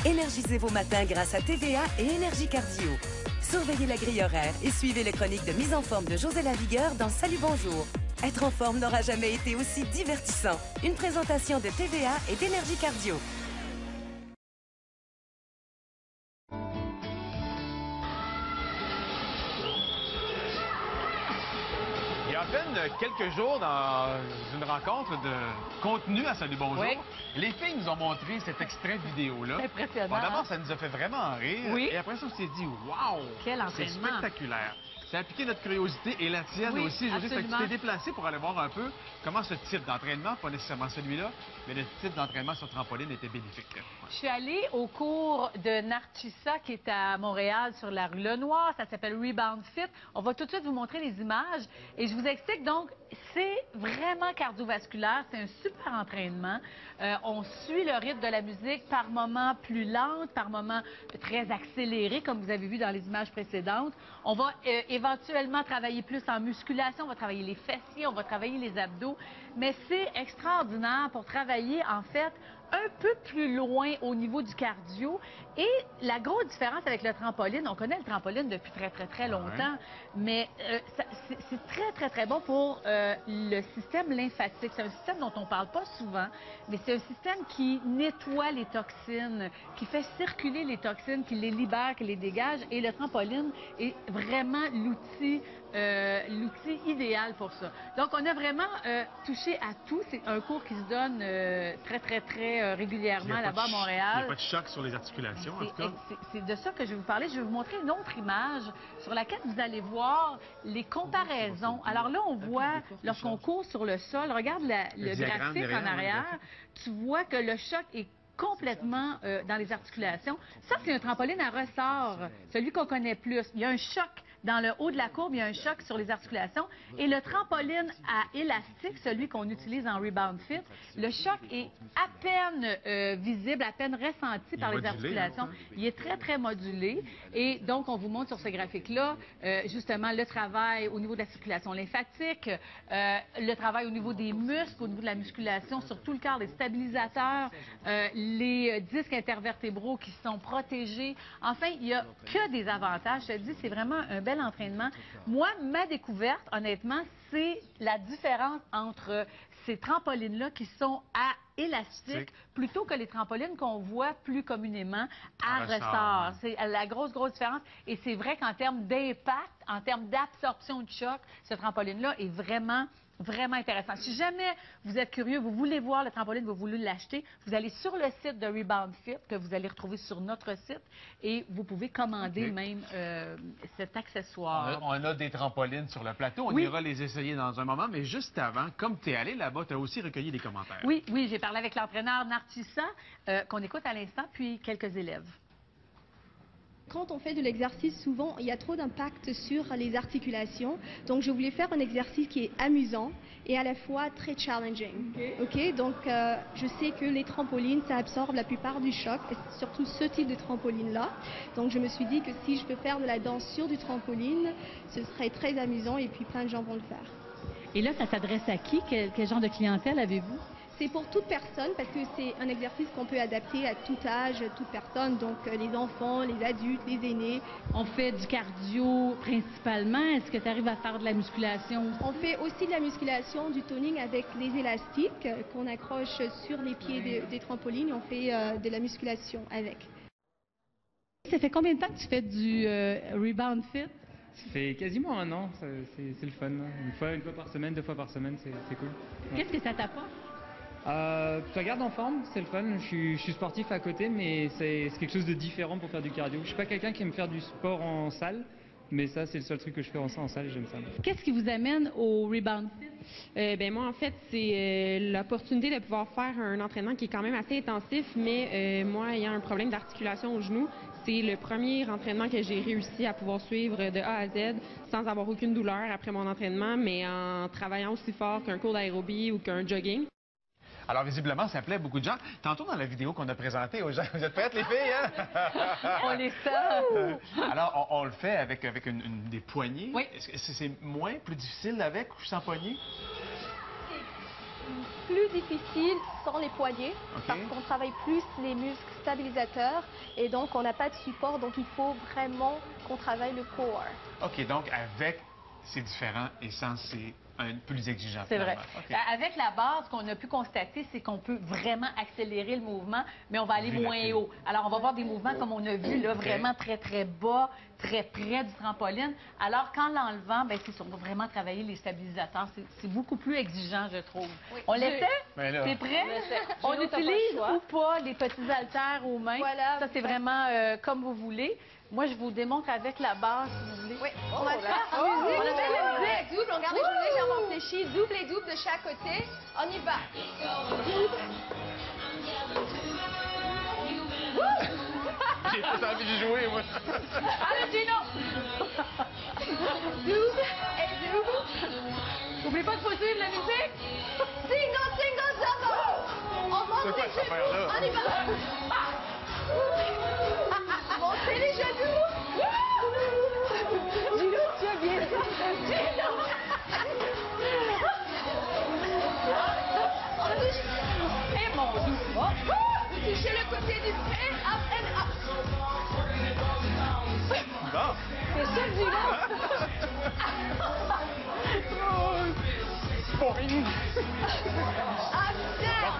Énergisez vos matins grâce à TVA et Énergie Cardio. Surveillez la grille horaire et suivez les chroniques de mise en forme de José Lavigueur dans Salut Bonjour. Être en forme n'aura jamais été aussi divertissant. Une présentation de TVA et d'Énergie Cardio. Il y a à peine quelques jours, dans une rencontre de contenu à Salut Bonjour, oui. Les filles nous ont montré cet extrait vidéo-là. Impressionnant. Bon, d'abord, ça nous a fait vraiment rire. Oui. Et après ça, on s'est dit, waouh! Quel C'est entraînement! spectaculaire. Ça a piqué notre curiosité et la tienne Oui, aussi. José, fait que tu absolument. t'es déplacé pour aller voir un peu comment ce type d'entraînement, pas nécessairement celui-là, mais le type d'entraînement sur trampoline était bénéfique. Je suis allée au cours de Narcissa, qui est à Montréal, sur la rue Lenoir. Ça s'appelle Rebound Fit. On va tout de suite vous montrer les images. Et je vous explique donc, c'est vraiment cardiovasculaire. C'est un super entraînement. On suit le rythme de la musique, par moments plus lente, par moments très accéléré, comme vous avez vu dans les images précédentes. On va éventuellement travailler plus en musculation. On va travailler les fessiers, on va travailler les abdos. Mais c'est extraordinaire pour travailler, en fait, un peu plus loin au niveau du cardio. Et la grosse différence avec le trampoline, on connaît le trampoline depuis très longtemps, mais c'est très bon pour le système lymphatique. C'est un système dont on ne parle pas souvent, mais c'est un système qui nettoie les toxines, qui fait circuler les toxines, qui les libère, qui les dégage. Et le trampoline est vraiment l'outil idéal pour ça. Donc, on a vraiment touché à tout. C'est un cours qui se donne très régulièrement là-bas à Montréal. Il n'y a pas de choc sur les articulations, en tout cas. C'est de ça que je vais vous parler. Je vais vous montrer une autre image sur laquelle vous allez voir les comparaisons. Alors là, on voit, lorsqu'on court sur le sol, regarde le graphique en arrière, tu vois que le choc est complètement dans les articulations. Ça, c'est un trampoline à ressort, celui qu'on connaît plus. Il y a un choc. Dans le haut de la courbe, il y a un choc sur les articulations. Et le trampoline à élastique, celui qu'on utilise en Rebound Fit, le choc est à peine visible, à peine ressenti par les articulations. Il est très modulé. Et donc, on vous montre sur ce graphique-là, justement, le travail au niveau de la circulation lymphatique, le travail au niveau des muscles, au niveau de la musculation, sur tout le corps, les stabilisateurs, les disques intervertébraux qui sont protégés. Enfin, il n'y a que des avantages. Je te dis, c'est vraiment un bel entraînement. Moi, ma découverte, honnêtement, c'est la différence entre ces trampolines-là qui sont à élastique plutôt que les trampolines qu'on voit plus communément à ressort. C'est la grosse différence. Et c'est vrai qu'en termes d'impact, en termes d'absorption de choc, ce trampoline-là est vraiment intéressant. Si jamais vous êtes curieux, vous voulez voir le trampoline, vous voulez l'acheter, vous allez sur le site de Rebound Fit, que vous allez retrouver sur notre site, et vous pouvez commander même cet accessoire. On a des trampolines sur le plateau, on ira les essayer dans un moment, mais juste avant, comme tu es allé là-bas, tu as aussi recueilli des commentaires. Oui, j'ai parlé avec l'entraîneur Narcissa, qu'on écoute à l'instant, puis quelques élèves. Quand on fait de l'exercice, souvent, il y a trop d'impact sur les articulations. Donc, je voulais faire un exercice qui est amusant et à la fois très challenging. OK? Donc, je sais que les trampolines, ça absorbe la plupart du choc, et surtout ce type de trampoline-là. Donc, je me suis dit que si je peux faire de la danse sur du trampoline, ce serait très amusant et puis plein de gens vont le faire. Et là, ça s'adresse à qui? Quel genre de clientèle avez-vous? C'est pour toute personne parce que c'est un exercice qu'on peut adapter à tout âge, toute personne, donc les enfants, les adultes, les aînés. On fait du cardio principalement. Est-ce que tu arrives à faire de la musculation? On fait aussi de la musculation, du toning avec les élastiques qu'on accroche sur les pieds des trampolines. On fait de la musculation avec. Ça fait combien de temps que tu fais du Rebound Fit? Ça fait quasiment un an, c'est le fun. Une fois par semaine, 2 fois par semaine, c'est cool. Ouais. Qu'est-ce que ça t'apporte? Ça garde en forme, c'est le fun. Je suis sportif à côté, mais c'est quelque chose de différent pour faire du cardio. Je suis pas quelqu'un qui aime faire du sport en salle, mais ça, c'est le seul truc que je fais en salle et j'aime ça. Qu'est-ce qui vous amène au Rebound Fit? Ben moi, en fait, c'est l'opportunité de pouvoir faire un entraînement qui est quand même assez intensif, mais moi, ayant un problème d'articulation au genou, c'est le premier entraînement que j'ai réussi à pouvoir suivre de A à Z sans avoir aucune douleur après mon entraînement, mais en travaillant aussi fort qu'un cours d'aérobie ou qu'un jogging. Alors, visiblement, ça plaît beaucoup de gens. Tantôt, dans la vidéo qu'on a présentée aux gens, vous êtes prêtes, les filles, hein? On les sent! Alors, on le fait avec des poignées. Oui. Est-ce que c'est plus difficile avec ou sans poignée? plus difficile sont les poignets, parce qu'on travaille plus les muscles stabilisateurs, et donc on n'a pas de support, donc il faut vraiment qu'on travaille le core. OK, donc avec, c'est différent, et sans, c'est un plus exigeant. C'est vrai. Okay. Avec la base, ce qu'on a pu constater, c'est qu'on peut vraiment accélérer le mouvement, mais on va aller moins haut. Alors, on va voir des mouvements, comme on a vu, là, vraiment très, très bas, très près du trampoline. Alors, qu'en l'enlevant, bien, c'est sûr, on va vraiment travailler les stabilisateurs. C'est beaucoup plus exigeant, je trouve. Oui. On l'essaie? T'es prêt? On utilise ou pas les petits haltères aux mains. Voilà. Ça, c'est vraiment comme vous voulez. Moi, je vous démontre avec la base, si vous voulez. Oui, on va le faire en musique. On a fait la musique. Double, on garde les jambes fléchies, double et double de chaque côté. On y va. J'ai pas envie d'y jouer, moi. Allez, Gino! Double et double. N'oublie pas de poursuivre la musique. Single, single, double. On monte les genoux. On y va. Montez les genoux. Gino, tu as bien. Gino. On touche. Et mon doux. Touchez le côté du pied. Up and up. Bon. C'est ça, Gino. Boing. Up, down.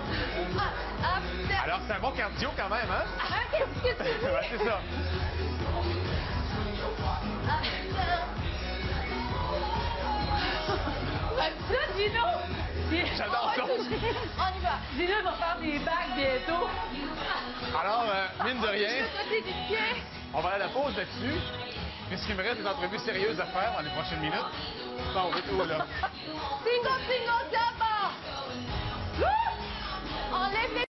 Up, down. Alors, c'est un bon cardio quand même, hein? Qu'est-ce que tu veux? Ouais, c'est ça. Ça, Gino! J'adore ça. On y va. Gino va faire des bagues bientôt. Alors, mine de rien, Le côté du pied. on va aller à la pause là-dessus. Puisqu'il me reste des entrevues sérieuses à faire dans les prochaines minutes. Bon, on retourne là. Single, single, double. Enlève les